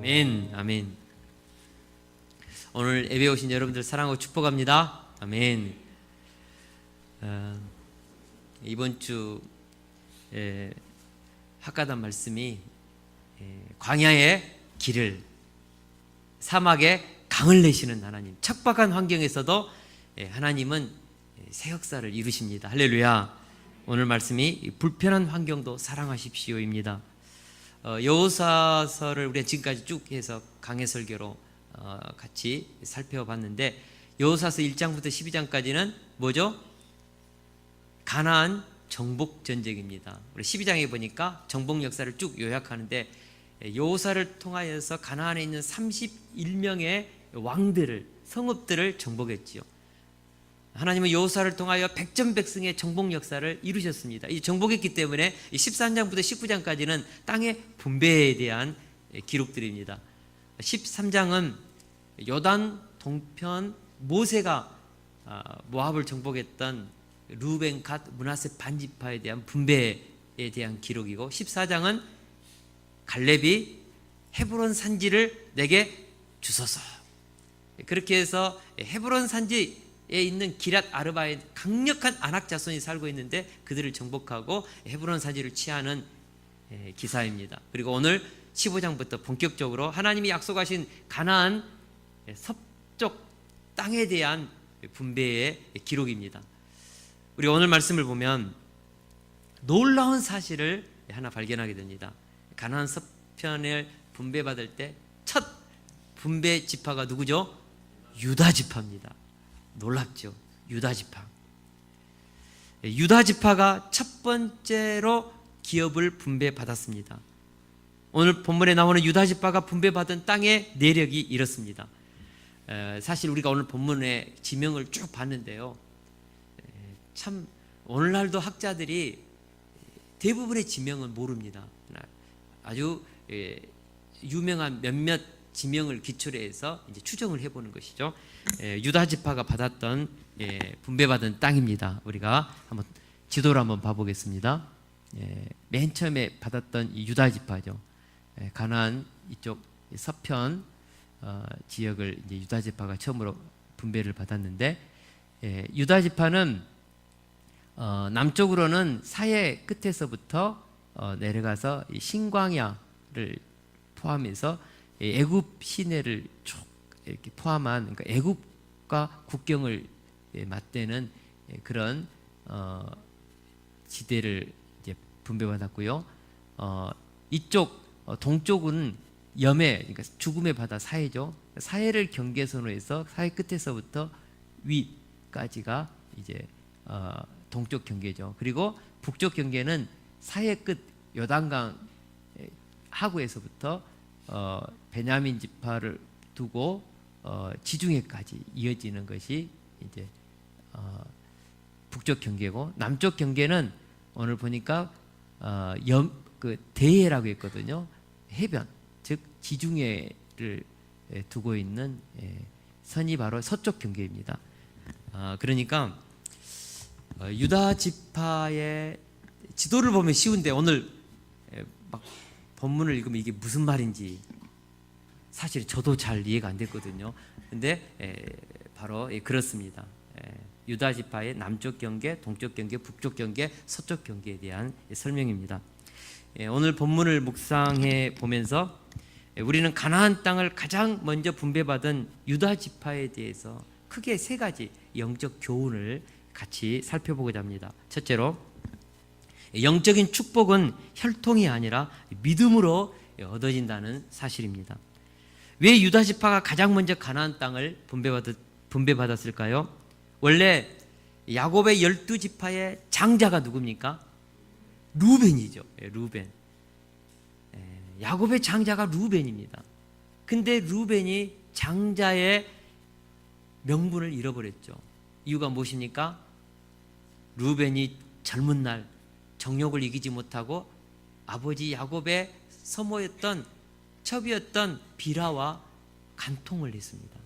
아멘, 아멘. 오늘 예배 오신 여러분들 사랑하고 축복합니다. 아멘. 이번 주 학가단 말씀이 광야의 길을, 사막에 강을 내시는 하나님, 척박한 환경에서도 하나님은 새 역사를 이루십니다. 할렐루야. 오늘 말씀이 불편한 환경도 사랑하십시오입니다. 여호사서를 우리가 지금까지 쭉 해서 강해 설교로 같이 살펴봤는데, 여호사서 1장부터 12장까지는 뭐죠? 가나안 정복 전쟁입니다. 우리 12장에 보니까 정복 역사를 쭉 요약하는데, 여호사를 통하여서 가나안에 있는 31명의 왕들을, 성읍들을 정복했지요. 하나님은 여호사를 통하여 백전백승의 정복 역사를 이루셨습니다. 이 정복했기 때문에 13장부터 19장까지는 땅의 분배에 대한 기록들입니다. 13장은 요단 동편 모세가 모압을 정복했던 루벤, 갓, 므낫세 반지파에 대한 분배에 대한 기록이고, 14장은 갈렙이 헤브론 산지를 내게 주소서, 그렇게 해서 헤브론 산지에 있는 기랏 아르바에 강력한 아낙 자손이 살고 있는데 그들을 정복하고 헤브론 산지를 취하는 기사입니다. 그리고 오늘 15장부터 본격적으로 하나님이 약속하신 가나안 서쪽 땅에 대한 분배의 기록입니다. 우리 오늘 말씀을 보면 놀라운 사실을 하나 발견하게 됩니다. 가나안 서편을 분배받을 때 첫 분배 지파가 누구죠? 유다 지파입니다. 놀랍죠? 유다 지파. 유다 지파가 첫 번째로 기업을 분배받았습니다. 오늘 본문에 나오는 유다 지파가 분배받은 땅의 내력이 이렇습니다. 사실 우리가 오늘 본문의 지명을 쭉 봤는데요, 참 오늘날도 학자들이 대부분의 지명은 모릅니다. 아주 유명한 몇몇 지명을 기초로 해서 이제 추정을 해보는 것이죠. 유다 지파가 받았던 분배받은 땅입니다. 우리가 한번 지도를 한번 봐보겠습니다. 맨 처음에 받았던 이 유다 지파죠. 가나안 이쪽 서편 지역을 이제 유다 지파가 처음으로 분배를 받았는데, 유다 지파는 남쪽으로는 사해 끝에서부터 내려가서 신광야를 포함해서 애굽 시내를 쭉 이렇게 포함한, 그러니까 애굽과 국경을 맞대는 그런 지대를 이제 분배받았고요. 이쪽 동쪽은 염해, 그러니까 죽음의 바다 사해죠. 사해를 경계선으로 해서 사해 끝에서부터 위까지가 이제 동쪽 경계죠. 그리고 북쪽 경계는 사해 끝 요단강 하구에서부터 베냐민 지파를 두고 지중해까지 이어지는 것이 이제 북쪽 경계고, 남쪽 경계는 오늘 보니까 그 대해라고 했거든요. 해변, 즉 지중해를 두고 있는 선이 바로 서쪽 경계입니다. 그러니까 유다 지파의 지도를 보면 쉬운데, 오늘 막 본문을 읽으면 이게 무슨 말인지 사실 저도 잘 이해가 안 됐거든요. 근데 바로 그렇습니다. 유다 지파의 남쪽 경계, 동쪽 경계, 북쪽 경계, 서쪽 경계에 대한 설명입니다. 오늘 본문을 묵상해 보면서 우리는 가나안 땅을 가장 먼저 분배받은 유다 지파에 대해서 크게 세 가지 영적 교훈을 같이 살펴보고자 합니다. 첫째로, 영적인 축복은 혈통이 아니라 믿음으로 얻어진다는 사실입니다. 왜 유다 지파가 가장 먼저 가나안 땅을 분배받았을까요? 원래 야곱의 12지파의 장자가 누굽니까? 루벤이죠. 루벤. 야곱의 장자가 루벤입니다. 근데 루벤이 장자의 명분을 잃어버렸죠. 이유가 무엇입니까? 루벤이 젊은 날 정욕을 이기지 못하고 아버지 야곱의 서모였던 첩이었던 비라와 간통을 했습니다.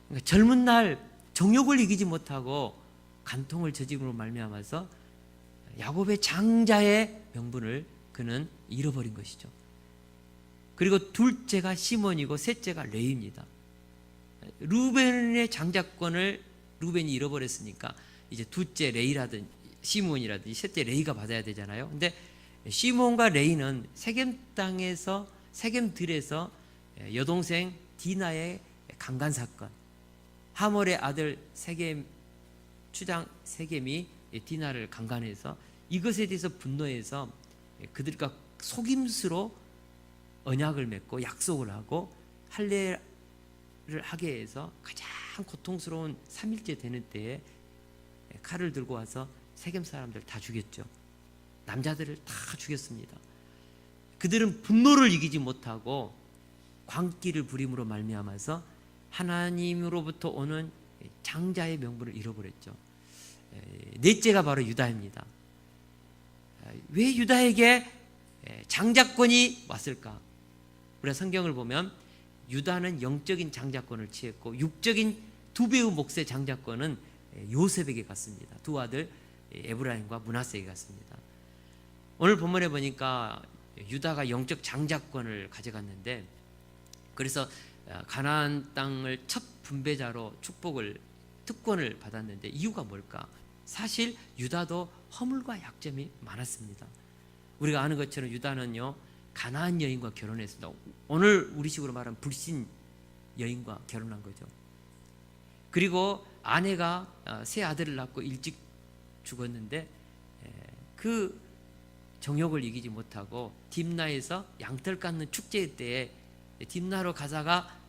그러니까 젊은 날 정욕을 이기지 못하고 간통을 저짐으로 말미암아서 야곱의 장자의 명분을 그는 잃어버린 것이죠. 그리고 둘째가 시몬이고 셋째가 레위입니다. 루벤의 장자권을 루벤이 잃어버렸으니까 이제 둘째 레위라든지 시몬이라든지 셋째 레위가 받아야 되잖아요. 근데 시몬과 레위는 세겜 땅에서 세겜들에서 여동생 디나의 강간 사건, 하몰의 아들 세겜 추장 세겜이 디나를 강간해서 이것에 대해서 분노해서 그들과 속임수로 언약을 맺고 약속을 하고 할례를 하게 해서 가장 고통스러운 3일째 되는 때에 칼을 들고 와서 세겜 사람들 다 죽였죠. 남자들을 다 죽였습니다. 그들은 분노를 이기지 못하고 광기를 부림으로 말미암아서 하나님으로부터 오는 장자의 명분을 잃어버렸죠. 넷째가 바로 유다입니다. 왜 유다에게 장자권이 왔을까? 우리가 성경을 보면 유다는 영적인 장자권을 취했고 육적인 두 배의 몫의 장자권은 요셉에게 갔습니다. 두 아들 에브라임과 므낫세에게 갔습니다. 오늘 본문에 보니까 유다가 영적 장자권을 가져갔는데, 그래서 가나안 땅을 첫 분배자로 축복을 특권을 받았는데 이유가 뭘까? 사실 유다도 허물과 약점이 많았습니다. 우리가 아는 것처럼 유다는요 가나안 여인과 결혼했습니다. 오늘 우리식으로 말하면 불신 여인과 결혼한 거죠. 그리고 아내가 세 아들을 낳고 일찍 죽었는데 그 정욕을 이기지 못하고 딥나에서 양털 깎는 축제 때에 딥나로 가다가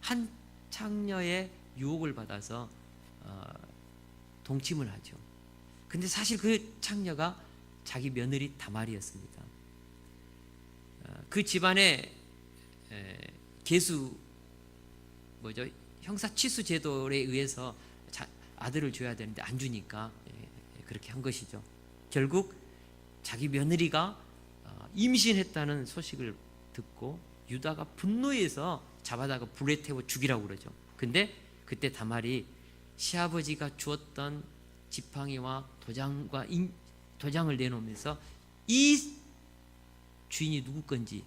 한 창녀의 유혹을 받아서 동침을 하죠. 근데 사실 그 창녀가 자기 며느리 다말이었습니다. 그 집안의 계수 형사 취수 제도에 의해서 아들을 줘야 되는데 안 주니까 그렇게 한 것이죠. 결국 자기 며느리가 임신했다는 소식을 듣고 유다가 분노해서 잡아다가 불에 태워 죽이라고 그러죠. 근데 그때 다말이 시아버지가 주었던 지팡이와 도장을 내놓으면서 이 주인이 누구 건지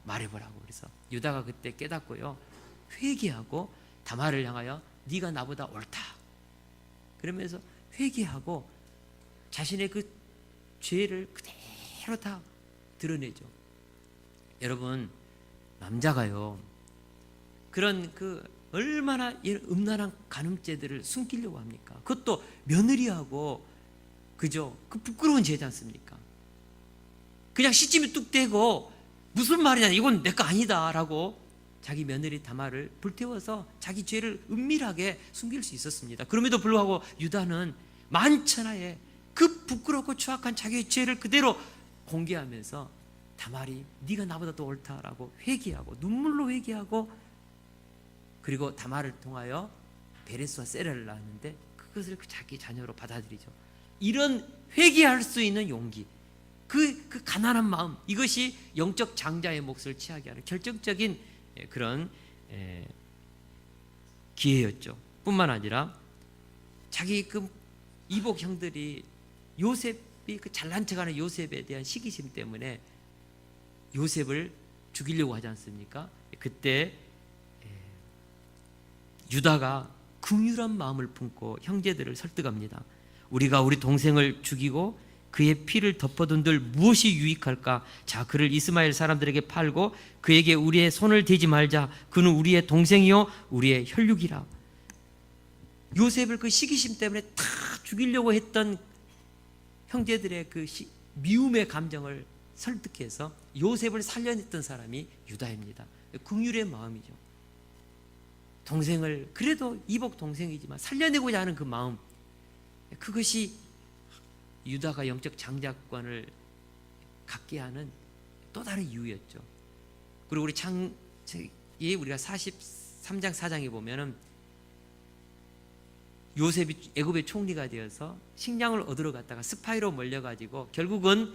말해보라고. 그래서 유다가 그때 깨닫고요 회개하고 다말을 향하여 네가 나보다 옳다 그러면서 회개하고 자신의 그 죄를 그대로 다 드러내죠. 여러분, 남자가요 그런 그 얼마나 음란한 간음죄들을 숨기려고 합니까? 그것도 며느리하고 그죠? 그 부끄러운 죄지 않습니까? 그냥 시침이 뚝 떼고 무슨 말이냐 이건 내 거 아니다 라고 자기 며느리 다말을 불태워서 자기 죄를 은밀하게 숨길 수 있었습니다. 그럼에도 불구하고 유다는 만천하에 그 부끄럽고 추악한 자기의 죄를 그대로 공개하면서 다말이 네가 나보다 더 옳다라고 회개하고 눈물로 회개하고, 그리고 다말을 통하여 베레스와 세라를 낳았는데 그것을 자기 자녀로 받아들이죠. 이런 회개할 수 있는 용기, 그 가난한 마음, 이것이 영적 장자의 몫을 취하게 하는 결정적인 그런 기회였죠. 뿐만 아니라 자기 그 이복 형들이 요셉이 그 잘난 척하는 요셉에 대한 시기심 때문에 요셉을 죽이려고 하지 않습니까? 그때 유다가 긍휼한 마음을 품고 형제들을 설득합니다. 우리가 우리 동생을 죽이고 그의 피를 덮어둔들 무엇이 유익할까? 자, 그를 이스마엘 사람들에게 팔고 그에게 우리의 손을 대지 말자. 그는 우리의 동생이요 우리의 혈육이라. 요셉을 그 시기심 때문에 다 죽이려고 했던 형제들의 그 미움의 감정을 설득해서 요셉을 살려냈던 사람이 유다입니다. 긍휼의 마음이죠. 동생을 그래도 이복 동생이지만 살려내고자 하는 그 마음, 그것이 유다가 영적 장자권을 갖게 하는 또 다른 이유였죠. 그리고 우리 창세기 우리가 43장 4장에 보면은 요셉이 애굽의 총리가 되어서 식량을 얻으러 갔다가 스파이로 몰려가지고 결국은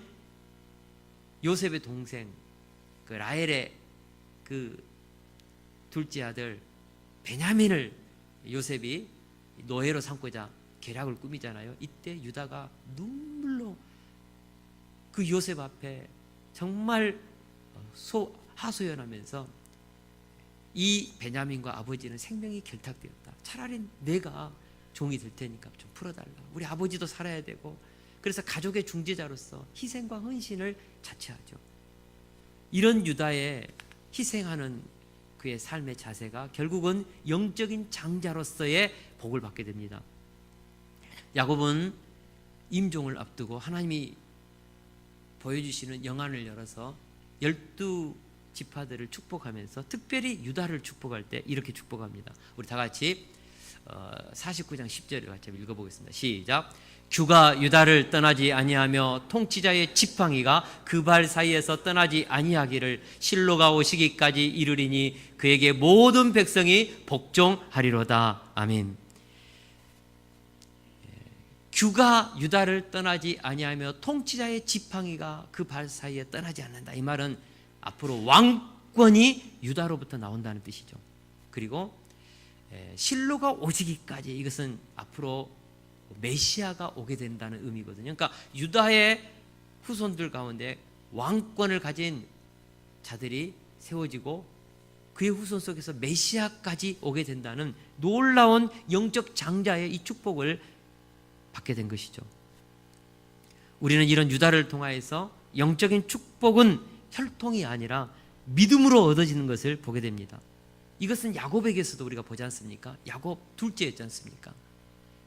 요셉의 동생 그 라헬의 그 둘째 아들 베냐민을 요셉이 노예로 삼고자 계략을 꾸미잖아요. 이때 유다가 눈물로 그 요셉 앞에 정말 하소연하면서 이 베냐민과 아버지는 생명이 결탁되었다. 차라리 내가 종이 될 테니까 좀 풀어달라. 우리 아버지도 살아야 되고. 그래서 가족의 중재자로서 희생과 헌신을 자처하죠. 이런 유다의 희생하는 그의 삶의 자세가 결국은 영적인 장자로서의 복을 받게 됩니다. 야곱은 임종을 앞두고 하나님이 보여주시는 영안을 열어서 12지파들을 축복하면서 특별히 유다를 축복할 때 이렇게 축복합니다. 우리 다 같이 49장 10절을 같이 읽어보겠습니다. 시작. 규가 유다를 떠나지 아니하며 통치자의 지팡이가 그 발 사이에서 떠나지 아니하기를 실로가 오시기까지 이르리니 그에게 모든 백성이 복종하리로다. 아멘. 규가 유다를 떠나지 아니하며 통치자의 지팡이가 그 발 사이에 떠나지 않는다. 이 말은 앞으로 왕권이 유다로부터 나온다는 뜻이죠. 그리고 실로가 오시기까지, 이것은 앞으로 메시아가 오게 된다는 의미거든요. 그러니까 유다의 후손들 가운데 왕권을 가진 자들이 세워지고 그의 후손 속에서 메시아까지 오게 된다는 놀라운 영적 장자의 이 축복을 받게 된 것이죠. 우리는 이런 유다를 통하여서 영적인 축복은 혈통이 아니라 믿음으로 얻어지는 것을 보게 됩니다. 이것은 야곱에게서도 우리가 보지 않습니까? 야곱 둘째였지 않습니까?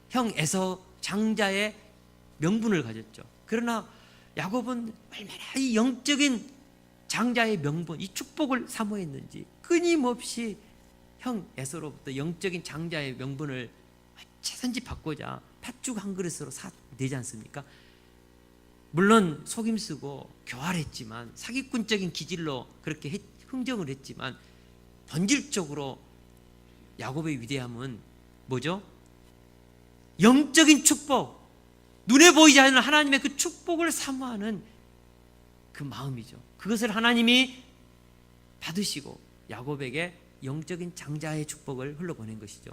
형 에서 장자의 명분을 가졌죠. 그러나 야곱은 얼마나 이 영적인 장자의 명분, 이 축복을 사모했는지 끊임없이 형 에서로부터 영적인 장자의 명분을 최선지 받고자 팥죽 한 그릇으로 내지 않습니까? 물론 속임수고 교활했지만, 사기꾼적인 기질로 그렇게 흥정을 했지만, 본질적으로 야곱의 위대함은 뭐죠? 영적인 축복, 눈에 보이지 않는 하나님의 그 축복을 사모하는 그 마음이죠. 그것을 하나님이 받으시고 야곱에게 영적인 장자의 축복을 흘러보낸 것이죠.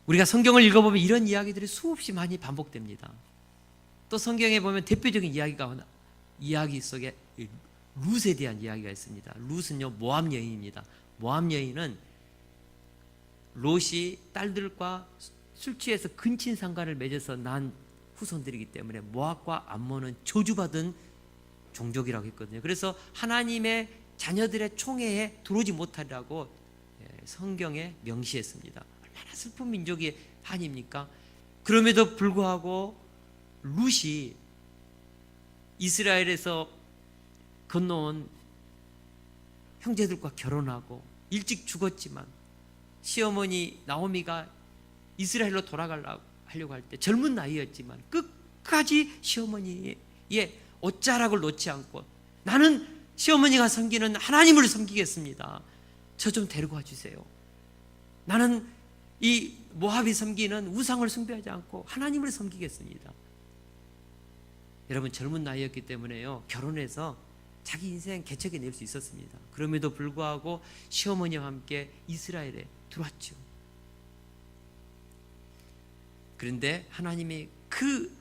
우리가 성경을 읽어보면 이런 이야기들이 수없이 많이 반복됩니다. 또 성경에 보면 대표적인 이야기 속에 룻에 대한 이야기가 있습니다. 룻은요, 모압 여인입니다. 모압 여인은 롯이 딸들과 술 취해서 근친 상간을 맺어서 난 후손들이기 때문에 모압과 암몬은 저주받은 종족이라고 했거든요. 그래서 하나님의 자녀들의 총회에 들어오지 못하리라고 성경에 명시했습니다. 얼마나 슬픈 민족이 아닙니까? 그럼에도 불구하고 룻이 이스라엘에서 건너온 형제들과 결혼하고 일찍 죽었지만 시어머니 나오미가 이스라엘로 돌아가려고 할 때 젊은 나이였지만 끝까지 시어머니의 옷자락을 놓지 않고 나는 시어머니가 섬기는 하나님을 섬기겠습니다. 저 좀 데리고 와주세요. 나는 이 모압이 섬기는 우상을 숭배하지 않고 하나님을 섬기겠습니다. 여러분, 젊은 나이였기 때문에요, 결혼해서 자기 인생 개척해 낼 수 있었습니다. 그럼에도 불구하고 시어머니와 함께 이스라엘에 들어왔죠. 그런데 하나님이 그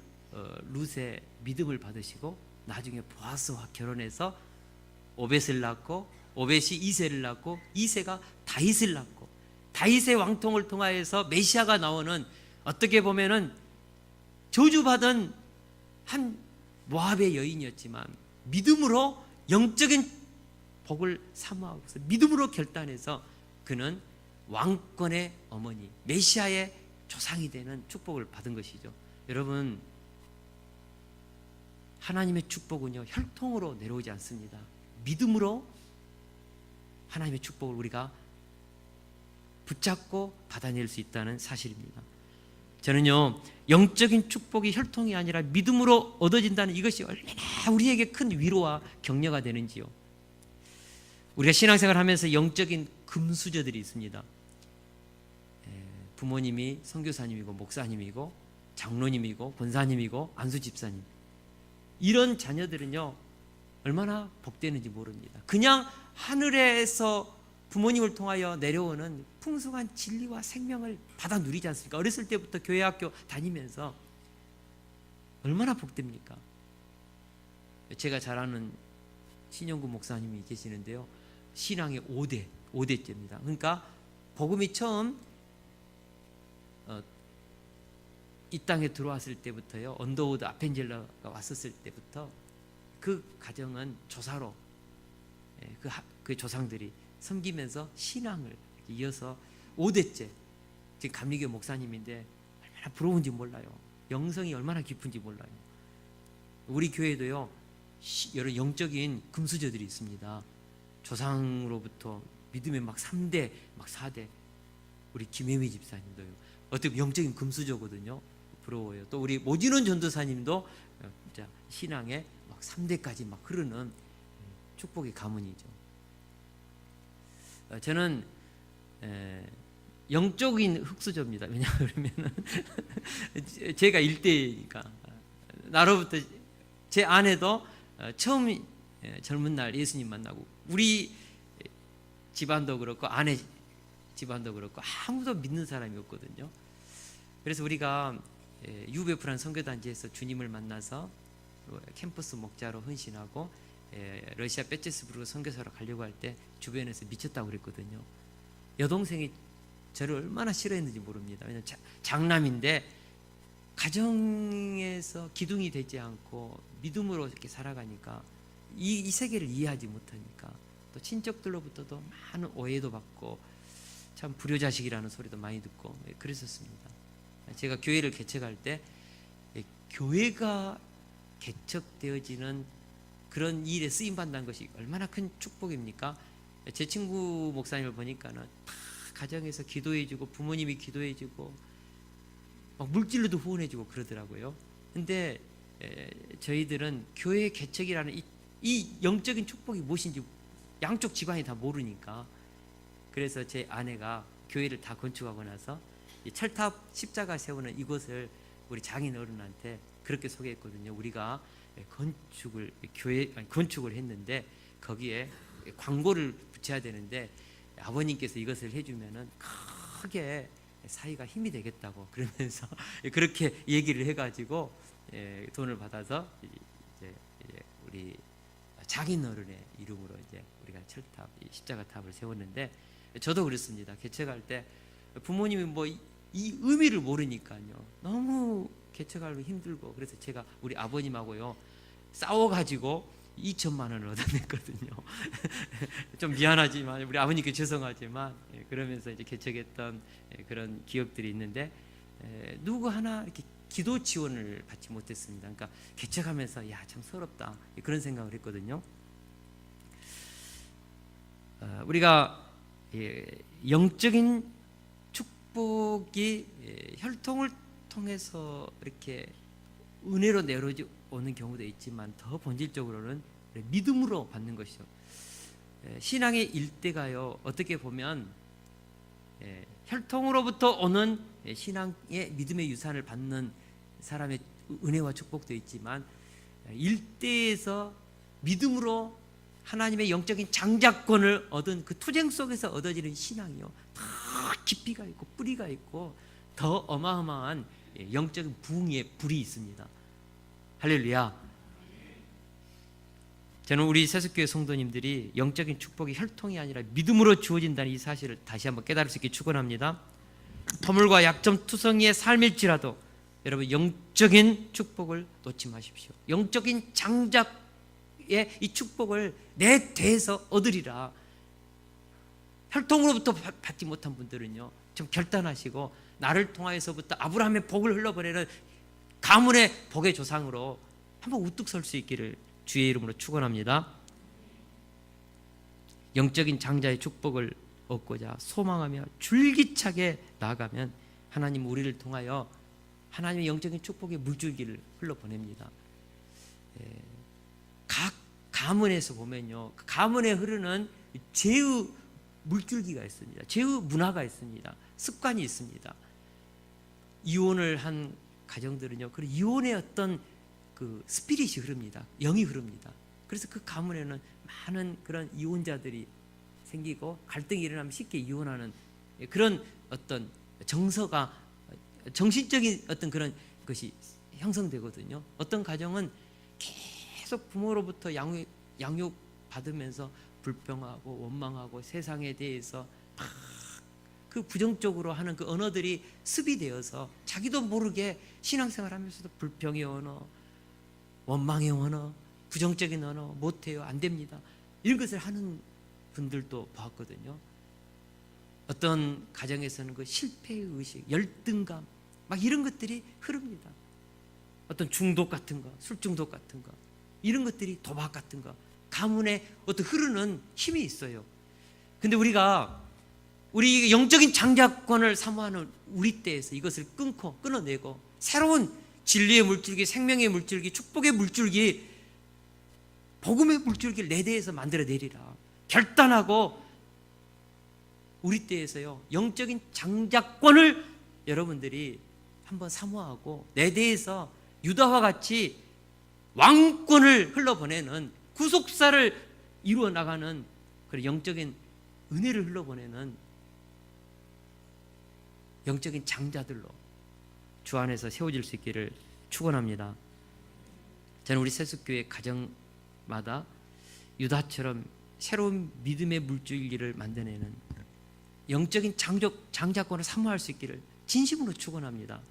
룻의 믿음을 받으시고 나중에 보아스와 결혼해서 오벳을 낳고, 오벳이 이새를 낳고, 이새가 다윗을 낳고, 다윗의 왕통을 통하여서 메시아가 나오는, 어떻게 보면은 저주받은 한 모압의 여인이었지만 믿음으로 영적인 복을 사모하고서 믿음으로 결단해서 그는 왕권의 어머니, 메시아의 조상이 되는 축복을 받은 것이죠. 여러분, 하나님의 축복은요, 혈통으로 내려오지 않습니다. 믿음으로 하나님의 축복을 우리가 붙잡고 받아낼 수 있다는 사실입니다. 저는요, 영적인 축복이 혈통이 아니라 믿음으로 얻어진다는 이것이 얼마나 우리에게 큰 위로와 격려가 되는지요. 우리가 신앙생활을 하면서 영적인 금수저들이 있습니다. 부모님이 선교사님이고 목사님이고 장로님이고 권사님이고 안수 집사님, 이런 자녀들은요 얼마나 복되는지 모릅니다. 그냥 하늘에서 부모님을 통하여 내려오는 풍성한 진리와 생명을 받아 누리지 않습니까? 어렸을 때부터 교회 학교 다니면서 얼마나 복됩니까? 제가 잘 아는 신영구 목사님이 계시는데요. 신앙의 5대째입니다. 그러니까 복음이 처음 이 땅에 들어왔을 때부터요, 언더우드 아펜젤러가 왔었을 때부터 그 가정은 조사로 그 조상들이 섬기면서 신앙을 이어서 5대째, 지금 감리교 목사님인데 얼마나 부러운지 몰라요. 영성이 얼마나 깊은지 몰라요. 우리 교회도요, 여러 영적인 금수저들이 있습니다. 조상으로부터 믿음의 막 3대, 막 4대. 우리 김혜미 집사님도요, 어떻게 보면 영적인 금수저거든요. 부러워요. 또 우리 모진원 전도사님도 진짜 신앙의 막 3대까지 막 흐르는 축복의 가문이죠. 저는 영적인 흙수저입니다. 왜냐하면 제가 1대니까. 나로부터 제 아내도 처음 젊은 날 예수님 만나고, 우리 집안도 그렇고 아내 집안도 그렇고 아무도 믿는 사람이 없거든요. 그래서 우리가 유베프란 선교단지에서 주님을 만나서 캠퍼스 목자로 헌신하고 러시아 페테스부르크 선교사로 가려고 할 때 주변에서 미쳤다고 그랬거든요. 여동생이 저를 얼마나 싫어했는지 모릅니다. 왜냐하면 장남인데 가정에서 기둥이 되지 않고 믿음으로 이렇게 살아가니까 이 세계를 이해하지 못하니까, 또 친척들로부터도 많은 오해도 받고 참 불효자식이라는 소리도 많이 듣고 그랬었습니다. 제가 교회를 개척할 때 교회가 개척되어지는 그런 일에 쓰임받는 것이 얼마나 큰 축복입니까? 제 친구 목사님을 보니까는 다 가정에서 기도해주고 부모님이 기도해주고 막 물질로도 후원해주고 그러더라고요. 근데 저희들은 교회 개척이라는 이 영적인 축복이 무엇인지 양쪽 집안이 다 모르니까, 그래서 제 아내가 교회를 다 건축하고 나서 이 철탑 십자가 세우는 이곳을 우리 장인 어른한테 그렇게 소개했거든요. 우리가 건축을 했는데 거기에 광고를 붙여야 되는데 아버님께서 이것을 해주면은 크게 사이가 힘이 되겠다고 그러면서 그렇게 얘기를 해가지고 돈을 받아서 이제 우리 장인 어른의 이름으로 이제 우리가 철탑, 십자가 탑을 세웠는데, 저도 그랬습니다. 개척할 때 부모님이 뭐 이 의미를 모르니까요, 너무 개척하기 힘들고, 그래서 제가 우리 아버님하고요 싸워가지고 2천만 원을 얻어냈거든요. 좀 미안하지만, 우리 아버님께 죄송하지만, 그러면서 이제 개척했던 그런 기억들이 있는데, 누구 하나 이렇게 기도 지원을 받지 못했습니다. 그러니까 개척하면서 야, 참 서럽다, 그런 생각을 했거든요. 우리가 영적인 축복이 혈통을 통해서 이렇게 은혜로 내려오는 경우도 있지만, 더 본질적으로는 믿음으로 받는 것이죠. 신앙의 일대가요, 어떻게 보면 혈통으로부터 오는 신앙의 믿음의 유산을 받는 사람의 은혜와 축복도 있지만, 일대에서 믿음으로 하나님의 영적인 장자권을 얻은 그 투쟁 속에서 얻어지는 신앙이요, 더 깊이가 있고 뿌리가 있고 더 어마어마한 영적인 부흥의 불이 있습니다. 할렐루야. 저는 우리 세속교회 성도님들이 영적인 축복이 혈통이 아니라 믿음으로 주어진다는 이 사실을 다시 한번 깨달을 수 있게 축원합니다. 허물과 약점 투성이의 삶일지라도 여러분, 영적인 축복을 놓지 마십시오. 영적인 장작의 이 축복을 내 대에서 얻으리라. 혈통으로부터 받지 못한 분들은요, 좀 결단하시고 나를 통하여서부터 아브라함의 복을 흘러보내는 가문의 복의 조상으로 한번 우뚝 설 수 있기를 주의 이름으로 축원합니다. 영적인 장자의 축복을 얻고자 소망하며 줄기차게 나아가면 하나님 우리를 통하여 하나님의 영적인 축복의 물줄기를 흘러보냅니다. 각 가문에서 보면요, 그 가문에 흐르는 죄의 물줄기가 있습니다. 죄의 문화가 있습니다. 습관이 있습니다. 이혼을 한 가정들은요, 그 이혼의 어떤 그 스피릿이 흐릅니다. 영이 흐릅니다. 그래서 그 가문에는 많은 그런 이혼자들이 생기고 갈등이 일어나면 쉽게 이혼하는 그런 어떤 정서가, 정신적인 어떤 그런 것이 형성되거든요. 어떤 가정은 계속 부모로부터 양육 받으면서 불평하고 원망하고 세상에 대해서 막 그 부정적으로 하는 그 언어들이 습이 되어서 자기도 모르게 신앙생활 하면서도 불평의 언어, 원망의 언어, 부정적인 언어, 못해요, 안 됩니다, 이런 것을 하는 분들도 봤거든요. 어떤 가정에서는 그 실패의 의식, 열등감 막 이런 것들이 흐릅니다. 어떤 중독 같은 거, 술 중독 같은 거, 이런 것들이 도박 같은 거, 가문에 어떤 흐르는 힘이 있어요. 근데 우리 영적인 장자권을 사모하는 우리 때에서 이것을 끊어내고 새로운 진리의 물줄기, 생명의 물줄기, 축복의 물줄기, 복음의 물줄기를 내 대에서 만들어내리라 결단하고, 우리 때에서요 영적인 장자권을 여러분들이 한번 사모하고 내 대에서 유다와 같이 왕권을 흘러보내는, 구속사를 이루어 나가는 그런 영적인 은혜를 흘러보내는 영적인 장자들로 주 안에서 세워질 수 있기를 축원합니다. 저는 우리 세숫교회 가정마다 유다처럼 새로운 믿음의 물줄기를 만들어내는 영적인 장자권을 사모할 수 있기를 진심으로 축원합니다.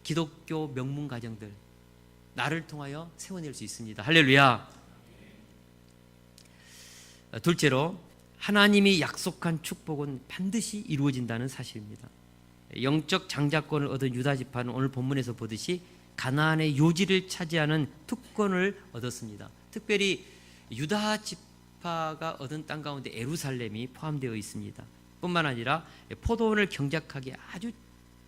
기독교 명문 가정들, 나를 통하여 세워낼 수 있습니다. 할렐루야. 둘째로, 하나님이 약속한 축복은 반드시 이루어진다는 사실입니다. 영적 장자권을 얻은 유다 지파는 오늘 본문에서 보듯이 가나안의 요지를 차지하는 특권을 얻었습니다. 특별히 유다 지파가 얻은 땅 가운데 예루살렘이 포함되어 있습니다. 뿐만 아니라 포도원을 경작하기에 아주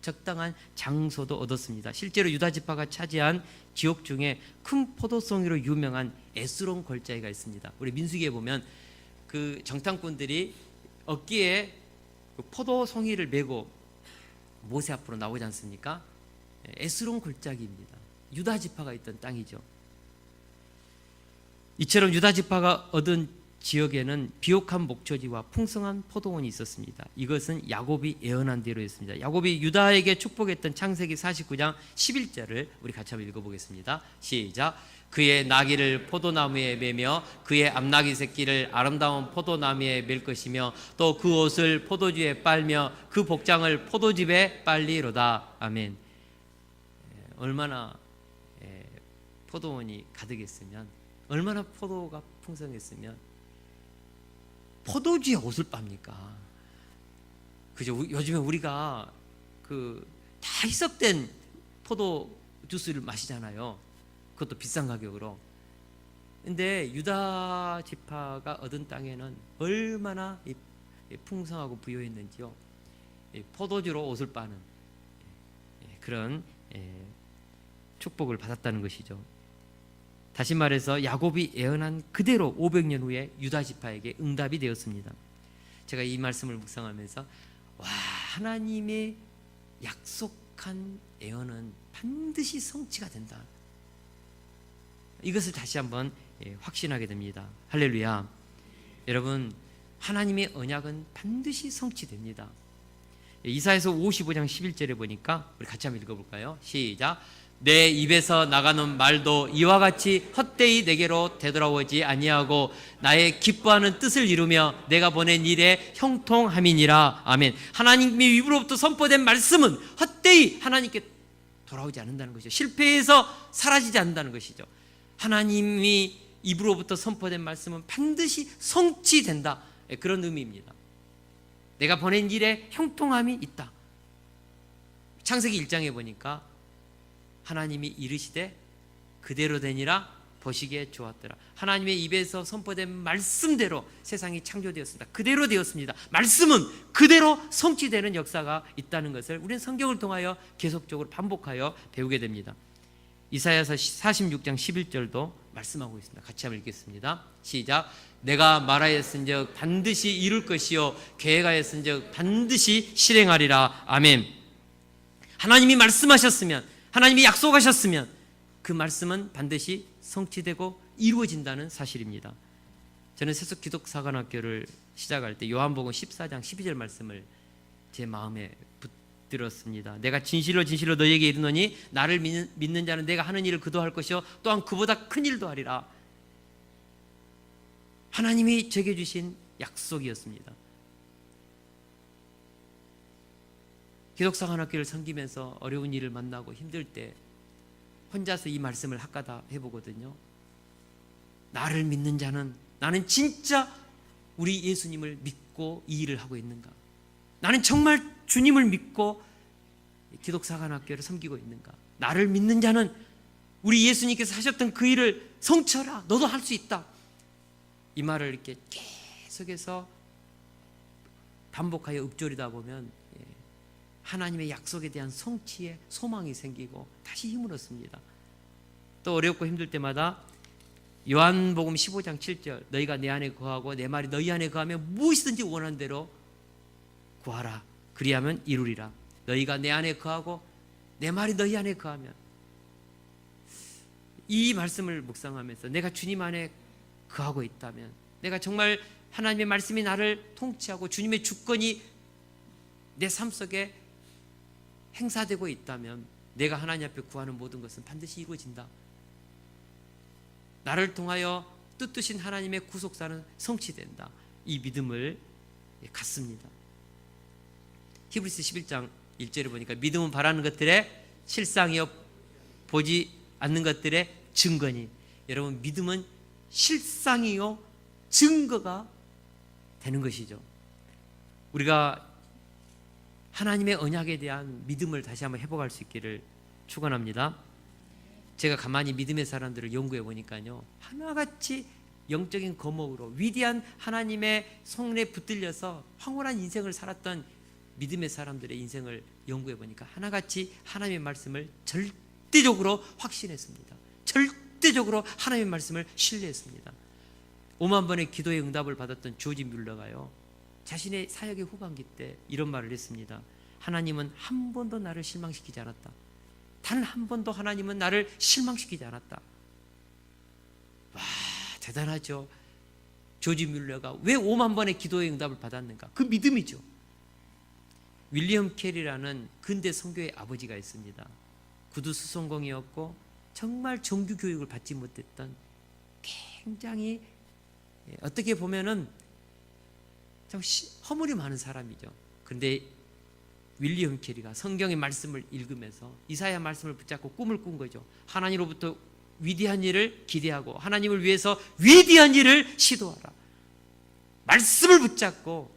적당한 장소도 얻었습니다. 실제로 유다 지파가 차지한 지역 중에 큰 포도송이로 유명한 에스론 골짜기가 있습니다. 우리 민수기에 보면 그 정탐꾼들이 어깨에 그 포도송이를 메고 모세 앞으로 나오지 않습니까? 에스론 골짜기입니다. 유다 지파가 있던 땅이죠. 이처럼 유다 지파가 얻은 지역에는 비옥한 목초지와 풍성한 포도원이 있었습니다. 이것은 야곱이 예언한 대로였습니다. 야곱이 유다에게 축복했던 창세기 49장 11절을 우리 같이 한번 읽어보겠습니다. 시작. 그의 나귀를 포도나무에 매며 그의 암나귀 새끼를 아름다운 포도나무에 맬 것이며 또 그 옷을 포도주에 빨며 그 복장을 포도즙에 빨리로다. 아멘. 얼마나 포도원이 가득했으면, 얼마나 포도가 풍성했으면 포도주에 옷을 빱니까? 그죠? 요즘에 우리가 다 희석된 포도 주스를 마시잖아요. 그것도 비싼 가격으로. 근데 유다 지파가 얻은 땅에는 얼마나 풍성하고 부유했는지요. 포도주로 옷을 빠는 그런 축복을 받았다는 것이죠. 다시 말해서 야곱이 예언한 그대로 500년 후에 유다 지파에게 응답이 되었습니다. 제가 이 말씀을 묵상하면서 하나님의 약속한 예언은 반드시 성취가 된다, 이것을 다시 한번 확신하게 됩니다. 할렐루야. 여러분, 하나님의 언약은 반드시 성취됩니다. 이사야서 55장 11절에 보니까 우리 같이 한번 읽어볼까요? 시작. 내 입에서 나가는 말도 이와 같이 헛되이 내게로 되돌아오지 아니하고 나의 기뻐하는 뜻을 이루며 내가 보낸 일에 형통함이니라. 아멘. 하나님의 입으로부터 선포된 말씀은 헛되이 하나님께 돌아오지 않는다는 것이죠. 실패해서 사라지지 않는다는 것이죠. 하나님이 입으로부터 선포된 말씀은 반드시 성취된다, 그런 의미입니다. 내가 보낸 일에 형통함이 있다. 창세기 1장에 보니까 하나님이 이르시되 그대로 되니라 보시기에 좋았더라. 하나님의 입에서 선포된 말씀대로 세상이 창조되었습니다. 그대로 되었습니다. 말씀은 그대로 성취되는 역사가 있다는 것을 우리는 성경을 통하여 계속적으로 반복하여 배우게 됩니다. 이사야서 46장 11절도 말씀하고 있습니다. 같이 한번 읽겠습니다. 시작. 내가 말하였은즉 반드시 이룰 것이요 계획하였은즉 반드시 실행하리라. 아멘. 하나님이 말씀하셨으면, 하나님이 약속하셨으면 그 말씀은 반드시 성취되고 이루어진다는 사실입니다. 저는 세속 기독사관학교를 시작할 때 요한복음 14장 12절 말씀을 제 마음에 들었습니다. 내가 진실로 진실로 너희에게 이르노니 나를 믿는 자는 내가 하는 일을 그도 할 것이요 또한 그보다 큰 일도 하리라. 하나님이 제게 주신 약속이었습니다. 기독사관학교를 섬기면서 어려운 일을 만나고 힘들 때 혼자서 이 말씀을 학가다 해보거든요. 나를 믿는 자는, 나는 진짜 우리 예수님을 믿고 이 일을 하고 있는가? 나는 정말 주님을 믿고 기독사관학교를 섬기고 있는가? 나를 믿는 자는 우리 예수님께서 하셨던 그 일을 성취하라. 너도 할 수 있다. 이 말을 이렇게 계속해서 반복하여 읊조리다 보면 하나님의 약속에 대한 성취에 소망이 생기고 다시 힘을 얻습니다. 또 어렵고 힘들 때마다 요한복음 15장 7절 너희가 내 안에 거하고 내 말이 너희 안에 거하면 무엇이든지 원하는 대로 구하라. 그리하면 이루리라. 너희가 내 안에 거하고 내 말이 너희 안에 거하면, 이 말씀을 묵상하면서 내가 주님 안에 거하고 있다면, 내가 정말 하나님의 말씀이 나를 통치하고 주님의 주권이 내 삶 속에 행사되고 있다면 내가 하나님 앞에 구하는 모든 것은 반드시 이루어진다. 나를 통하여 뜻드신 하나님의 구속사는 성취된다. 이 믿음을 갖습니다. 히브리서 11장 1절에 보니까 믿음은 바라는 것들의 실상이요 보지 않는 것들의 증거니. 여러분, 믿음은 실상이요 증거가 되는 것이죠. 우리가 하나님의 언약에 대한 믿음을 다시 한번 회복할 수 있기를 축원합니다. 제가 가만히 믿음의 사람들을 연구해 보니까요, 하나같이 영적인 거목으로 위대한 하나님의 성례에 붙들려서 황홀한 인생을 살았던 믿음의 사람들의 인생을 연구해 보니까 하나같이 하나님의 말씀을 절대적으로 확신했습니다. 절대적으로 하나님의 말씀을 신뢰했습니다. 5만 번의 기도의 응답을 받았던 조지 뮬러가요, 자신의 사역의 후반기 때 이런 말을 했습니다. 하나님은 한 번도 나를 실망시키지 않았다. 단 한 번도 하나님은 나를 실망시키지 않았다. 와, 대단하죠. 조지 뮬러가 왜 5만 번의 기도의 응답을 받았는가? 그 믿음이죠. 윌리엄 캐리라는 근대 선교의 아버지가 있습니다. 구두 수송공이었고 정말 정규 교육을 받지 못했던 굉장히 어떻게 보면은 참 허물이 많은 사람이죠. 그런데 윌리엄 캐리가 성경의 말씀을 읽으면서 이사야 말씀을 붙잡고 꿈을 꾼 거죠. 하나님으로부터 위대한 일을 기대하고 하나님을 위해서 위대한 일을 시도하라. 말씀을 붙잡고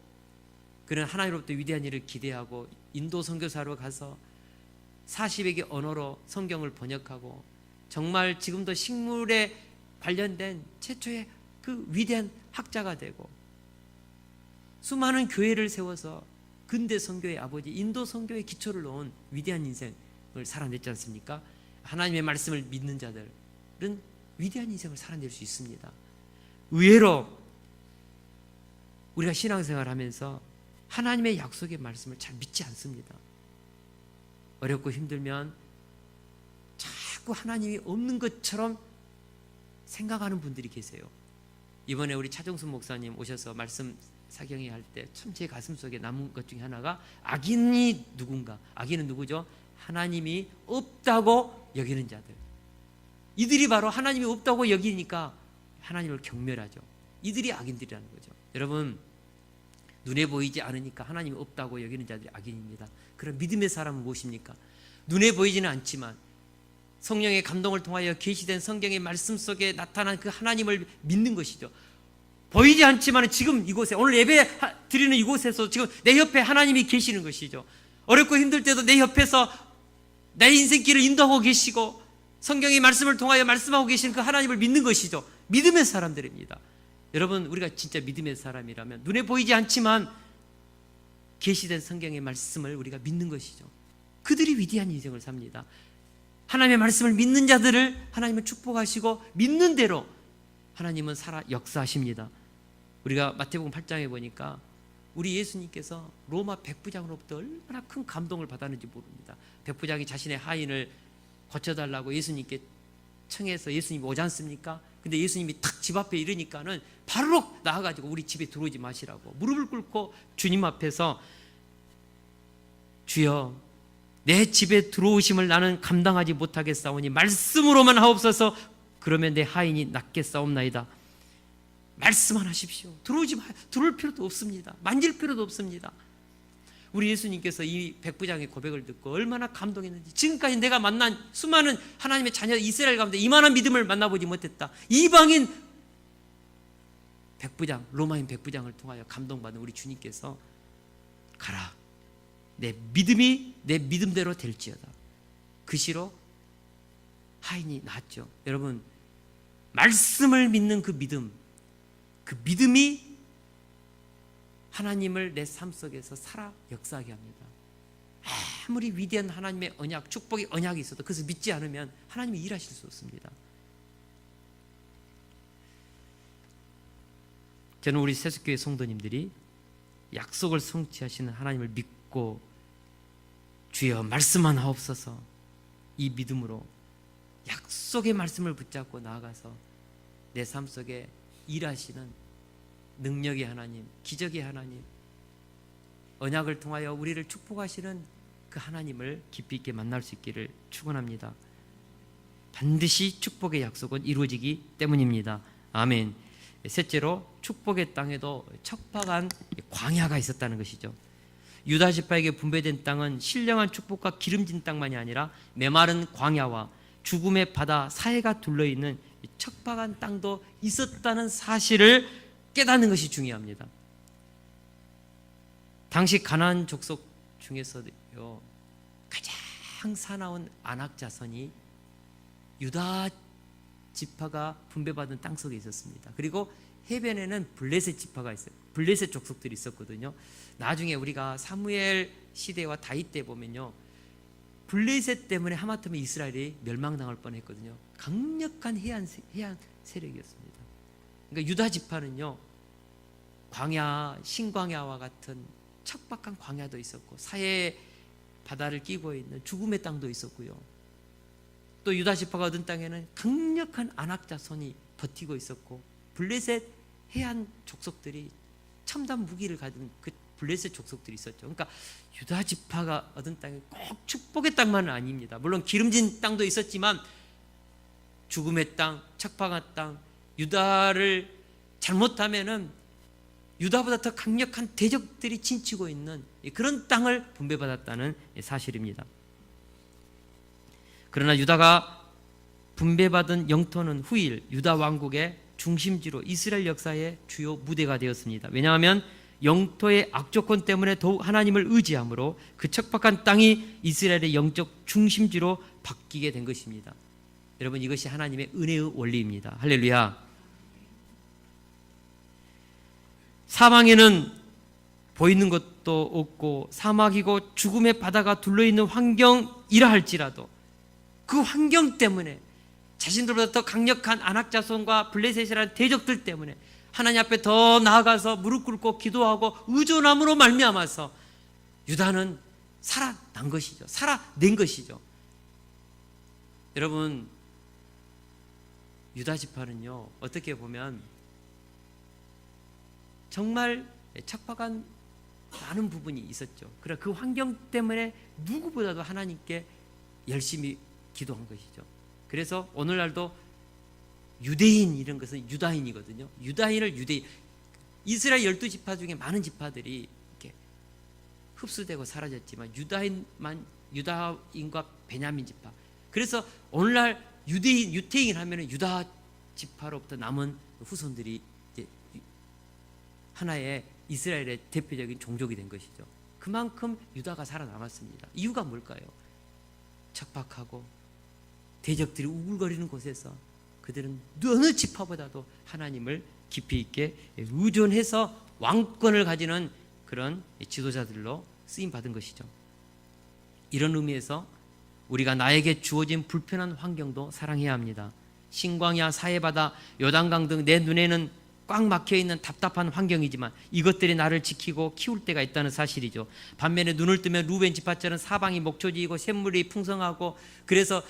그는 하나님으로부터 위대한 일을 기대하고 인도 선교사로 가서 40여 개 언어로 성경을 번역하고 정말 지금도 식물에 관련된 최초의 그 위대한 학자가 되고 수많은 교회를 세워서 근대 선교의 아버지, 인도 선교의 기초를 놓은 위대한 인생을 살아냈지 않습니까? 하나님의 말씀을 믿는 자들은 위대한 인생을 살아낼 수 있습니다. 의외로 우리가 신앙생활을 하면서 하나님의 약속의 말씀을 잘 믿지 않습니다. 어렵고 힘들면 자꾸 하나님이 없는 것처럼 생각하는 분들이 계세요. 이번에 우리 차정순 목사님 오셔서 말씀 사경회 할 때 참 제 가슴 속에 남은 것 중에 하나가 악인이 누군가? 악인은 누구죠? 하나님이 없다고 여기는 자들. 이들이 바로 하나님이 없다고 여기니까 하나님을 경멸하죠. 이들이 악인들이라는 거죠. 여러분, 눈에 보이지 않으니까 하나님이 없다고 여기는 자들이 악인입니다. 그럼 믿음의 사람은 무엇입니까? 눈에 보이지는 않지만 성령의 감동을 통하여 계시된 성경의 말씀 속에 나타난 그 하나님을 믿는 것이죠. 보이지 않지만 지금 이곳에, 오늘 예배 드리는 이곳에서 지금 내 옆에 하나님이 계시는 것이죠. 어렵고 힘들 때도 내 옆에서 내 인생길을 인도하고 계시고 성경의 말씀을 통하여 말씀하고 계시는 그 하나님을 믿는 것이죠. 믿음의 사람들입니다. 여러분, 우리가 진짜 믿음의 사람이라면 눈에 보이지 않지만 계시된 성경의 말씀을 우리가 믿는 것이죠. 그들이 위대한 인생을 삽니다. 하나님의 말씀을 믿는 자들을 하나님은 축복하시고 믿는 대로 하나님은 살아 역사하십니다. 우리가 마태복음 8장에 보니까 우리 예수님께서 로마 백부장으로부터 얼마나 큰 감동을 받았는지 모릅니다. 백부장이 자신의 하인을 고쳐달라고 예수님께 청해서 예수님이 오지 않습니까? 근데 예수님이 탁 집 앞에 이르니까는 바로 나와가지고 우리 집에 들어오지 마시라고 무릎을 꿇고 주님 앞에서 주여 내 집에 들어오심을 나는 감당하지 못하겠사오니 말씀으로만 하옵소서. 그러면 내 하인이 낫겠사옵나이다. 말씀만 하십시오. 들어오지 마요. 들어올 필요도 없습니다. 만질 필요도 없습니다. 우리 예수님께서 이 백부장의 고백을 듣고 얼마나 감동했는지. 지금까지 내가 만난 수많은 하나님의 자녀 이스라엘 가운데 이만한 믿음을 만나보지 못했다. 이방인 백부장, 로마인 백부장을 통하여 감동받은 우리 주님께서 가라, 내 믿음이 내 믿음대로 될지어다. 그 시로 하인이 나았죠. 여러분, 말씀을 믿는 그 믿음이 하나님을 내 삶 속에서 살아 역사하게 합니다. 아무리 위대한 하나님의 언약, 축복의 언약이 있어도 그것을 믿지 않으면 하나님이 일하실 수 없습니다. 저는 우리 세숫교회 성도님들이 약속을 성취하시는 하나님을 믿고 주여 말씀만 하옵소서, 이 믿음으로 약속의 말씀을 붙잡고 나아가서 내 삶 속에 일하시는 능력의 하나님, 기적의 하나님, 언약을 통하여 우리를 축복하시는 그 하나님을 깊이 있게 만날 수 있기를 축원합니다. 반드시 축복의 약속은 이루어지기 때문입니다. 아멘. 셋째로, 축복의 땅에도 척박한 광야가 있었다는 것이죠. 유다 지파에게 분배된 땅은 신령한 축복과 기름진 땅만이 아니라 메마른 광야와 죽음의 바다 사이가 둘러있는 척박한 땅도 있었다는 사실을 깨닫는 것이 중요합니다. 당시 가나안 족속 중에서요 가장 사나운 아낙 자손이 유다 지파가 분배받은 땅 속에 있었습니다. 그리고 해변에는 블레셋 지파가 있어요. 블레셋 족속들이 있었거든요. 나중에 우리가 사무엘 시대와 다윗 때 보면요, 블레셋 때문에 하마터면 이스라엘이 멸망당할 뻔했거든요. 강력한 해안 세력이었습니다. 그러니까 유다 지파는요, 광야, 신광야와 같은 척박한 광야도 있었고 사해 바다를 끼고 있는 죽음의 땅도 있었고요. 또 유다 지파가 얻은 땅에는 강력한 아낙 자손이 버티고 있었고, 블레셋 해안 족속들이 첨단 무기를 가진 그 블레셋 족속들이 있었죠. 그러니까 유다 지파가 얻은 땅이 꼭 축복의 땅만은 아닙니다. 물론 기름진 땅도 있었지만 죽음의 땅, 척박한 땅, 유다를 잘못하면은 유다보다 더 강력한 대적들이 진치고 있는 그런 땅을 분배받았다는 사실입니다. 그러나 유다가 분배받은 영토는 후일 유다 왕국의 중심지로 이스라엘 역사의 주요 무대가 되었습니다. 왜냐하면 영토의 악조건 때문에 더욱 하나님을 의지함으로 그 척박한 땅이 이스라엘의 영적 중심지로 바뀌게 된 것입니다. 여러분, 이것이 하나님의 은혜의 원리입니다. 할렐루야. 사방에는 보이는 것도 없고 사막이고 죽음의 바다가 둘러있는 환경이라 할지라도 그 환경 때문에 자신들보다 더 강력한 아낙 자손과 블레셋이라는 대적들 때문에 하나님 앞에 더 나아가서 무릎 꿇고 기도하고 의존함으로 말미암아서 유다는 살아난 것이죠. 살아낸 것이죠. 여러분, 유다 지파는요 어떻게 보면 정말 척박한 많은 부분이 있었죠. 그래, 그 환경 때문에 누구보다도 하나님께 열심히 기도한 것이죠. 그래서 오늘날도 유대인 이런 것은 유다인이거든요. 유다인을 유대인, 이스라엘 12지파 중에 많은 지파들이 이렇게 흡수되고 사라졌지만 유다인과 베냐민 지파. 그래서 오늘날 유태인 하면은 유다 지파로부터 남은 후손들이 이제 하나의 이스라엘의 대표적인 종족이 된 것이죠. 그만큼 유다가 살아남았습니다. 이유가 뭘까요? 척박하고 대적들이 우글거리는 곳에서 그들은 어느 지파보다도 하나님을 깊이 있게 의존해서 왕권을 가지는 그런 지도자들로 쓰임받은 것이죠. 이런 의미에서 우리가 나에게 주어진 불편한 환경도 사랑해야 합니다. 신광야, 사해바다, 요단강 등 내 눈에는 꽉 막혀있는 답답한 환경이지만 이것들이 나를 지키고 키울 때가 있다는 사실이죠. 반면에 눈을 뜨면 루벤 지파처럼 사방이 목초지이고 샘물이 풍성하고, 그래서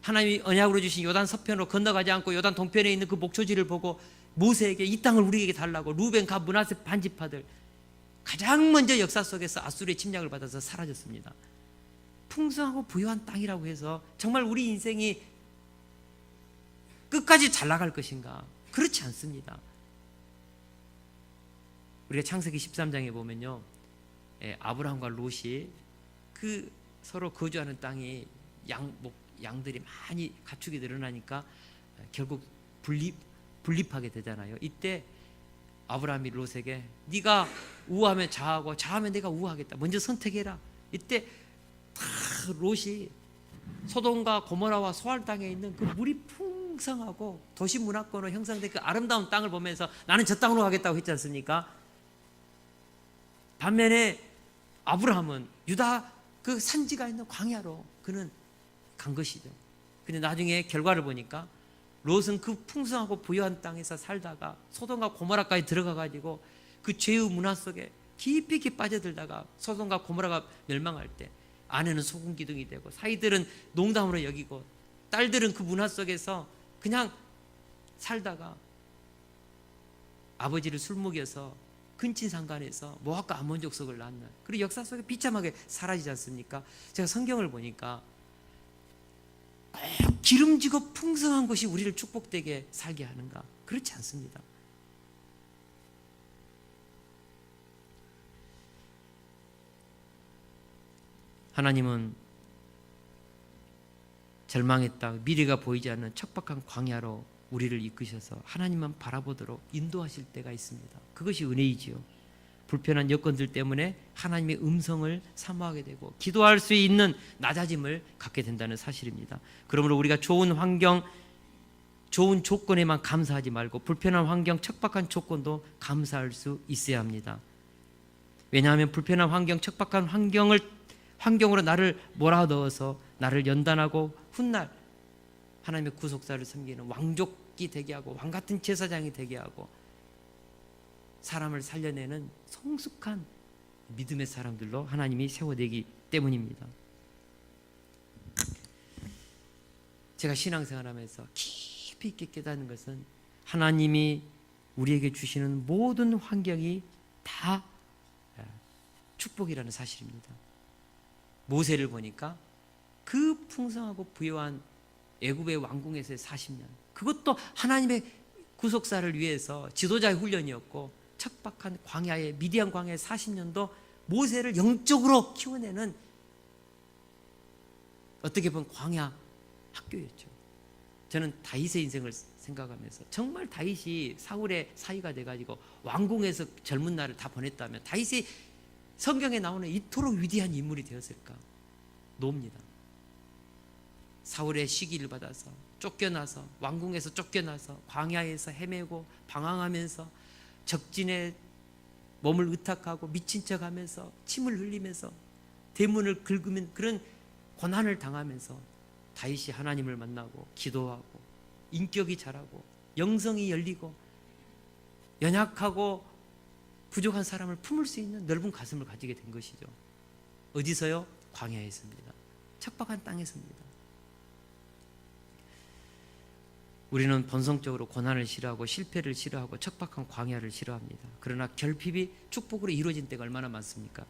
하나님이 언약으로 주신 요단 서편으로 건너가지 않고 요단 동편에 있는 그 목초지를 보고 모세에게 이 땅을 우리에게 달라고 루벤, 갓, 므낫세 반지파들 가장 먼저 역사 속에서 아수르의 침략을 받아서 사라졌습니다. 풍성하고 부유한 땅이라고 해서 정말 우리 인생이 끝까지 잘 나갈 것인가? 그렇지 않습니다. 우리가 창세기 13장에 보면요, 아브라함과 롯이 그 서로 거주하는 땅이 양들이 많이 가축이 늘어나니까 결국 분립하게 되잖아요. 이때 아브라함이 롯에게 네가 우하면 좌하고 좌하면 내가 우하겠다, 먼저 선택해라. 이때 다 롯이 소돔과 고모라와 소알 땅에 있는 그 물이 풍성하고 도시 문화권으로 형성된 그 아름다운 땅을 보면서 나는 저 땅으로 가겠다고 했지 않습니까? 반면에 아브라함은 유다 그 산지가 있는 광야로 그는 간 것이죠. 근데 나중에 결과를 보니까 롯은 그 풍성하고 부유한 땅에서 살다가 소돔과 고모라까지 들어가 가지고 그 죄의 문화 속에 깊이 빠져들다가 소돔과 고모라가 멸망할 때 아내는 소금 기둥이 되고 사이들은 농담으로 여기고 딸들은 그 문화 속에서 그냥 살다가 아버지를 술 먹여서 근친상간에서 모압과 암몬 족속을 낳는, 그리고 역사 속에 비참하게 사라지지 않습니까? 제가 성경을 보니까 꼭 기름지고 풍성한 것이 우리를 축복되게 살게 하는가? 그렇지 않습니다. 하나님은 절망했다, 미래가 보이지 않는 척박한 광야로 우리를 이끄셔서 하나님만 바라보도록 인도하실 때가 있습니다. 그것이 은혜이지요. 불편한 여건들 때문에 하나님의 음성을 사모하게 되고 기도할 수 있는 낮아짐을 갖게 된다는 사실입니다. 그러므로 우리가 좋은 환경, 좋은 조건에만 감사하지 말고 불편한 환경, 척박한 조건도 감사할 수 있어야 합니다. 왜냐하면 불편한 환경, 척박한 환경으로 나를 몰아넣어서 나를 연단하고 훗날 하나님의 구속사를 섬기는 왕족이 되게 하고 왕같은 제사장이 되게 하고 사람을 살려내는 성숙한 믿음의 사람들로 하나님이 세워내기 때문입니다. 제가 신앙생활하면서 깊이 있게 깨닫는 것은 하나님이 우리에게 주시는 모든 환경이 다 축복이라는 사실입니다. 모세를 보니까 그 풍성하고 부유한 애굽의 왕궁에서의 40년, 그것도 하나님의 구속사를 위해서 지도자의 훈련이었고, 척박한 광야의 미디안 광야의 40년도 모세를 영적으로 키워내는 어떻게 보면 광야 학교였죠. 저는 다윗의 인생을 생각하면서 정말 다윗이 사울의 사위가 돼가지고 왕궁에서 젊은 날을 다 보냈다면 다윗이 성경에 나오는 이토록 위대한 인물이 되었을까 놉니다. 사울의 시기를 받아서 쫓겨나서 왕궁에서 쫓겨나서 광야에서 헤매고 방황하면서 적진에 몸을 의탁하고 미친 척하면서 침을 흘리면서 대문을 긁으면 그런 고난을 당하면서 다윗이 하나님을 만나고 기도하고 인격이 자라고 영성이 열리고 연약하고 부족한 사람을 품을 수 있는 넓은 가슴을 가지게 된 것이죠. 어디서요? 광야에서입니다. 척박한 땅에서입니다. 우리는 본성적으로 고난을 싫어하고 실패를 싫어하고 척박한 광야를 싫어합니다. 그러나 결핍이 축복으로 이루어진 때가 얼마나 많습니까?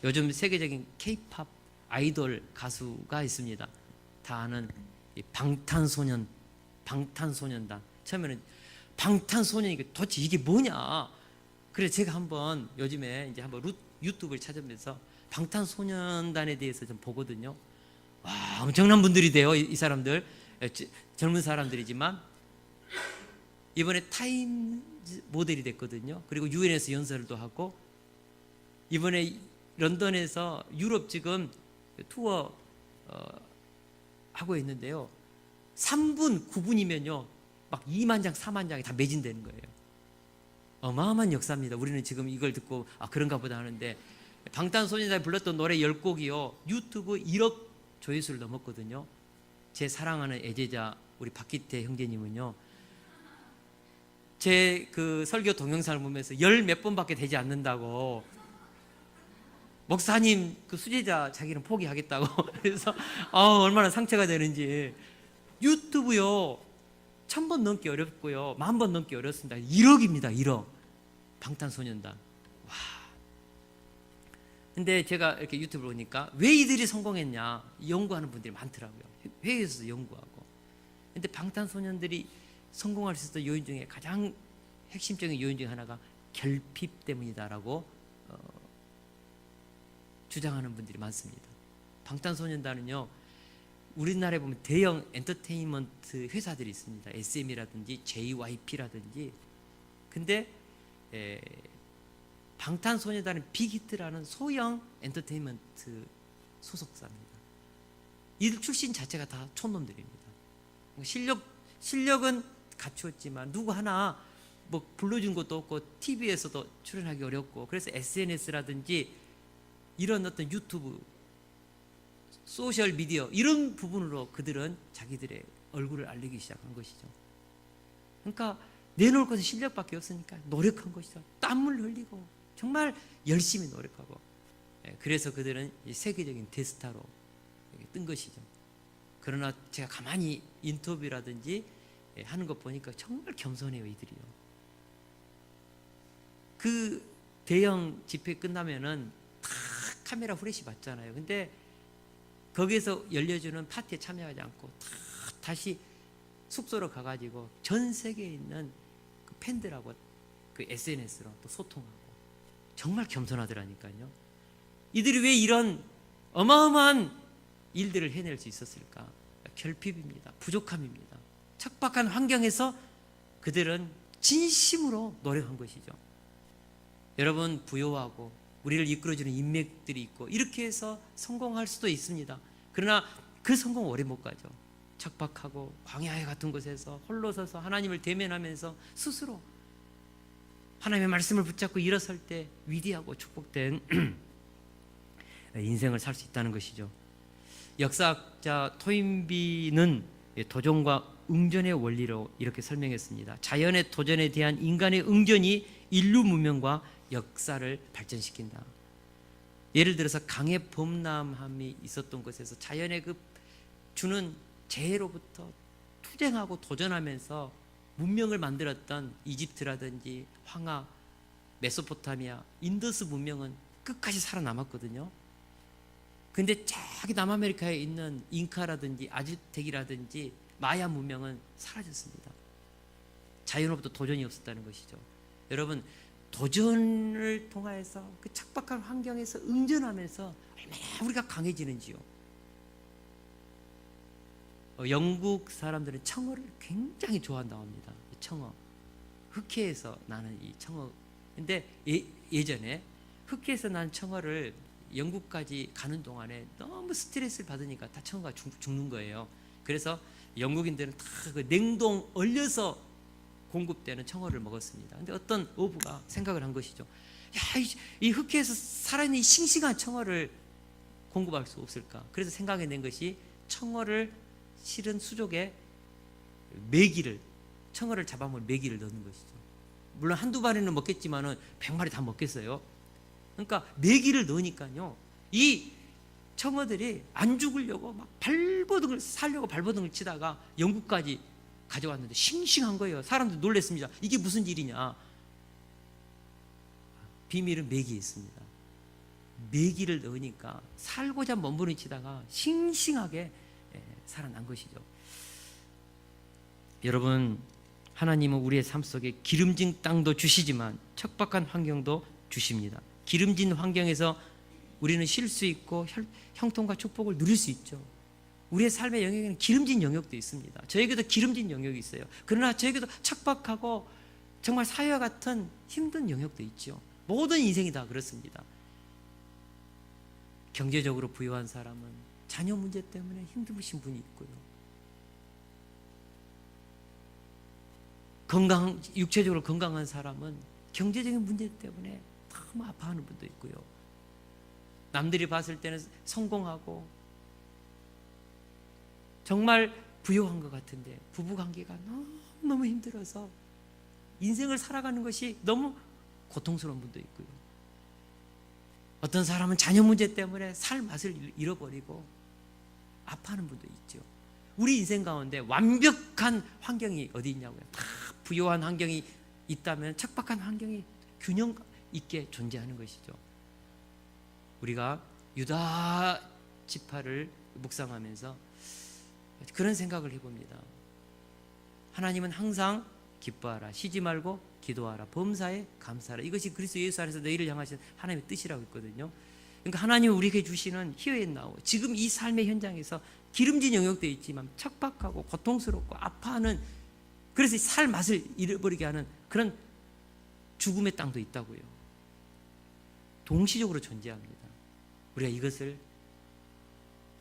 요즘 세계적인 K-팝 아이돌 가수가 있습니다. 다 아는 방탄소년단. 처음에는 방탄소년이 도대체 이게 뭐냐? 그래서 제가 한번 요즘에 이제 한번 유튜브를 찾으면서 방탄소년단에 대해서 좀 보거든요. 와, 엄청난 분들이 돼요, 이 사람들. 젊은 사람들이지만 이번에 타임즈 모델이 됐거든요. 그리고 유엔에서 연설도 하고 이번에 런던에서 유럽 지금 투어 하고 있는데요. 3분, 9분이면요 막 2만 장, 4만 장이 다 매진되는 거예요. 어마어마한 역사입니다. 우리는 지금 이걸 듣고 그런가 보다 하는데, 방탄소년단이 불렀던 노래 10곡이요 유튜브 1억 조회수를 넘었거든요. 제 사랑하는 애제자 우리 박기태 형제님은요, 제 그 설교 동영상을 보면서 열 몇 번밖에 되지 않는다고, 목사님 그 수제자 자기는 포기하겠다고 그래서 얼마나 상처가 되는지. 유튜브요 1000번 넘기 어렵고요 10,000번 넘기 어렵습니다. 1억입니다. 1억. 방탄소년단. 와, 근데 제가 이렇게 유튜브를 보니까 왜 이들이 성공했냐 연구하는 분들이 많더라고요. 회의에서도 연구하고. 근데 방탄소년들이 성공할 수 있었던 요인 중에 가장 핵심적인 요인 중에 하나가 결핍 때문이다라고 주장하는 분들이 많습니다. 방탄소년단은요, 우리나라에 보면 대형 엔터테인먼트 회사들이 있습니다. SM이라든지 JYP라든지. 근데 방탄소년단은 빅히트라는 소형 엔터테인먼트 소속사입니다. 이들 출신 자체가 다 촌놈들입니다. 실력은 갖추었지만 누구 하나 뭐 불러준 것도 없고 TV에서도 출연하기 어렵고, 그래서 SNS라든지 이런 어떤 유튜브, 소셜 미디어 이런 부분으로 그들은 자기들의 얼굴을 알리기 시작한 것이죠. 그러니까 내놓을 것은 실력밖에 없으니까 노력한 것이죠. 땀을 흘리고 정말 열심히 노력하고, 그래서 그들은 세계적인 대스타로 뜬 것이죠. 그러나 제가 가만히 인터뷰라든지 하는 것 보니까 정말 겸손해요, 이들이요. 그 대형 집회 끝나면은 다 카메라 후레쉬 받잖아요. 근데 거기에서 열려주는 파티에 참여하지 않고 다시 숙소로 가가지고 전 세계에 있는 그 팬들하고 그 SNS로 또 소통하고, 정말 겸손하더라니까요. 이들이 왜 이런 어마어마한 일들을 해낼 수 있었을까? 결핍입니다. 부족함입니다. 척박한 환경에서 그들은 진심으로 노력한 것이죠. 여러분, 부여하고 우리를 이끌어주는 인맥들이 있고 이렇게 해서 성공할 수도 있습니다. 그러나 그 성공 오래 못 가죠. 척박하고 광야에 같은 곳에서 홀로 서서 하나님을 대면하면서 스스로 하나님의 말씀을 붙잡고 일어설 때 위대하고 축복된 인생을 살 수 있다는 것이죠. 역사학자 토인비는 도전과 응전의 원리로 이렇게 설명했습니다. 자연의 도전에 대한 인간의 응전이 인류 문명과 역사를 발전시킨다. 예를 들어서 강의 범람함이 있었던 곳에서 자연의 그 주는 재해로부터 투쟁하고 도전하면서 문명을 만들었던 이집트라든지 황하, 메소포타미아, 인더스 문명은 끝까지 살아남았거든요. 근데 저기 남아메리카에 있는 잉카라든지 아즈텍이라든지 마야 문명은 사라졌습니다. 자연으로부터 도전이 없었다는 것이죠. 여러분, 도전을 통해서 그 척박한 환경에서 응전하면서 얼마나 우리가 강해지는지요. 영국 사람들은 청어를 굉장히 좋아한다고 합니다. 청어, 흑해에서 나는 이 청어. 근데 예전에 흑해에서 난 청어를 영국까지 가는 동안에 너무 스트레스를 받으니까 다 청어가 죽는 거예요. 그래서 영국인들은 다 그 냉동 얼려서 공급되는 청어를 먹었습니다. 근데 어떤 어부가 생각을 한 것이죠. 야, 이 흑해에서 살아있는 이 싱싱한 청어를 공급할 수 없을까? 그래서 생각해낸 것이 청어를 실은 수족에 메기를, 청어를 잡아먹은 메기를 넣는 것이죠. 물론 한두 마리는 먹겠지만은 100마리 다 먹겠어요. 그러니까 메기를 넣으니까요, 이 청어들이 안 죽으려고 막 발버둥을 살려고 발버둥을 치다가 영국까지 가져왔는데 싱싱한 거예요. 사람들 놀랐습니다. 이게 무슨 일이냐? 비밀은 메기에 있습니다. 메기를 넣으니까 살고자 몸부림치다가 싱싱하게 살아난 것이죠. 여러분, 하나님은 우리의 삶 속에 기름진 땅도 주시지만 척박한 환경도 주십니다. 기름진 환경에서 우리는 쉴 수 있고 형통과 축복을 누릴 수 있죠. 우리의 삶의 영역에는 기름진 영역도 있습니다. 저에게도 기름진 영역이 있어요. 그러나 저에게도 척박하고 정말 사회와 같은 힘든 영역도 있죠. 모든 인생이 다 그렇습니다. 경제적으로 부유한 사람은 자녀 문제 때문에 힘드신 분이 있고요. 육체적으로 건강한 사람은 경제적인 문제 때문에 너무 아파하는 분도 있고요. 남들이 봤을 때는 성공하고 정말 부유한 것 같은데 부부관계가 너무 힘들어서 인생을 살아가는 것이 너무 고통스러운 분도 있고요. 어떤 사람은 자녀 문제 때문에 살 맛을 잃어버리고 아파하는 분도 있죠. 우리 인생 가운데 완벽한 환경이 어디 있냐고요. 다 부유한 환경이 있다면 척박한 환경이 균형 있게 존재하는 것이죠. 우리가 유다 지파를 묵상하면서 그런 생각을 해봅니다. 하나님은 항상 기뻐하라, 쉬지 말고 기도하라, 범사에 감사하라. 이것이 그리스도 예수 안에서 너희를 향하신 하나님의 뜻이라고 했거든요. 그러니까 하나님은 우리에게 주시는 히어앤나우, 지금 이 삶의 현장에서 기름진 영역도 있지만 척박하고 고통스럽고 아파하는, 그래서 살 맛을 잃어버리게 하는 그런 죽음의 땅도 있다고요. 동시적으로 존재합니다. 우리가 이것을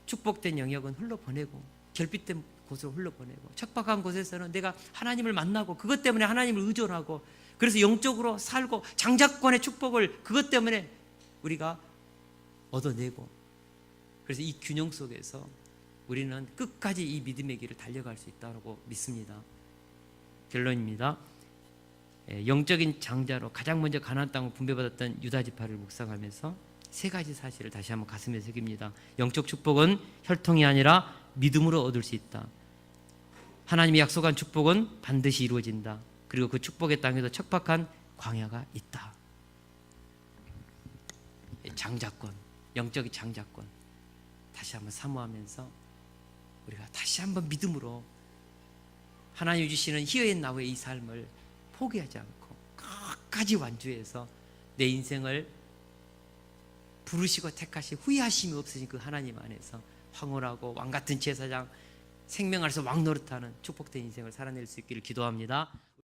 축복된 영역은 흘러보내고 결핍된 곳으로 흘러보내고, 척박한 곳에서는 내가 하나님을 만나고 그것 때문에 하나님을 의존하고, 그래서 영적으로 살고 장자권의 축복을 그것 때문에 우리가 얻어내고, 그래서 이 균형 속에서 우리는 끝까지 이 믿음의 길을 달려갈 수 있다고 믿습니다. 결론입니다. 영적인 장자로 가장 먼저 가나안 땅을 분배받았던 유다 지파를 묵상하면서 세 가지 사실을 다시 한번 가슴에 새깁니다. 영적 축복은 혈통이 아니라 믿음으로 얻을 수 있다. 하나님이 약속한 축복은 반드시 이루어진다. 그리고 그 축복의 땅에도 척박한 광야가 있다. 장자권, 영적인 장자권 다시 한번 사모하면서 우리가 다시 한번 믿음으로 하나님이 주시는 히어앤나우의 이 삶을 포기하지 않고 끝까지 완주해서 내 인생을 부르시고 택하시 후회하심이 없으신 그 하나님 안에서 황홀하고 왕같은 제사장, 생명 안에서 왕 노릇하는 축복된 인생을 살아낼 수 있기를 기도합니다.